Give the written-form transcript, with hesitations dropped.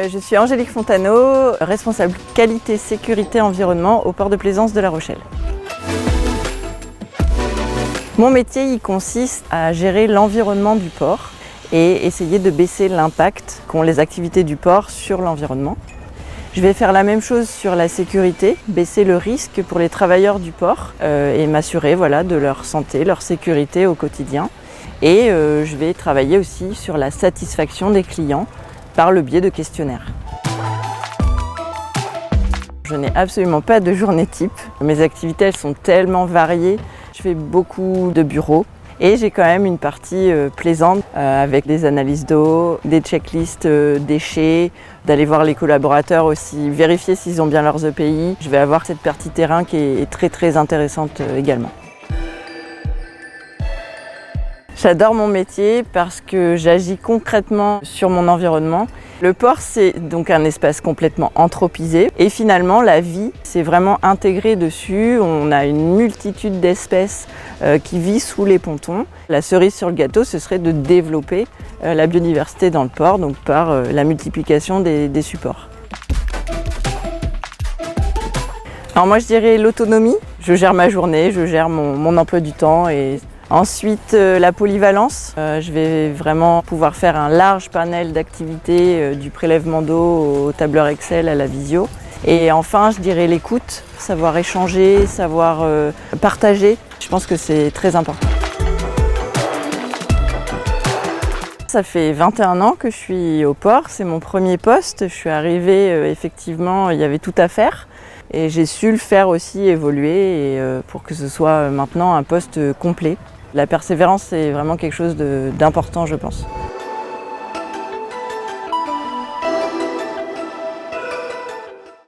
Je suis Angélique Fontaneau, responsable qualité, sécurité, environnement au port de plaisance de La Rochelle. Mon métier il consiste à gérer l'environnement du port et essayer de baisser l'impact qu'ont les activités du port sur l'environnement. Je vais faire la même chose sur la sécurité, baisser le risque pour les travailleurs du port et m'assurer de leur santé, leur sécurité au quotidien. Et je vais travailler aussi sur la satisfaction des clients par le biais de questionnaires. Je n'ai absolument pas de journée type. Mes activités elles sont tellement variées. Je fais beaucoup de bureaux et j'ai quand même une partie plaisante avec des analyses d'eau, des checklists déchets, d'aller voir les collaborateurs aussi, vérifier s'ils ont bien leurs EPI. Je vais avoir cette partie terrain qui est très intéressante également. J'adore mon métier parce que j'agis concrètement sur mon environnement. Le port, c'est donc un espace complètement anthropisé et finalement la vie, c'est vraiment intégré dessus. On a une multitude d'espèces qui vivent sous les pontons. La cerise sur le gâteau, ce serait de développer la biodiversité dans le port, donc par la multiplication des supports. Alors moi je dirais l'autonomie. Je gère ma journée, je gère mon emploi du temps et ensuite, la polyvalence. Je vais vraiment pouvoir faire un large panel d'activités, du prélèvement d'eau au tableur Excel à la visio. Et enfin, je dirais l'écoute, savoir échanger, savoir partager. Je pense que c'est très important. Ça fait 21 ans que je suis au port, c'est mon premier poste. Je suis arrivée, effectivement, il y avait tout à faire. Et j'ai su le faire aussi évoluer pour que ce soit maintenant un poste complet. La persévérance, c'est vraiment quelque chose d'important, je pense.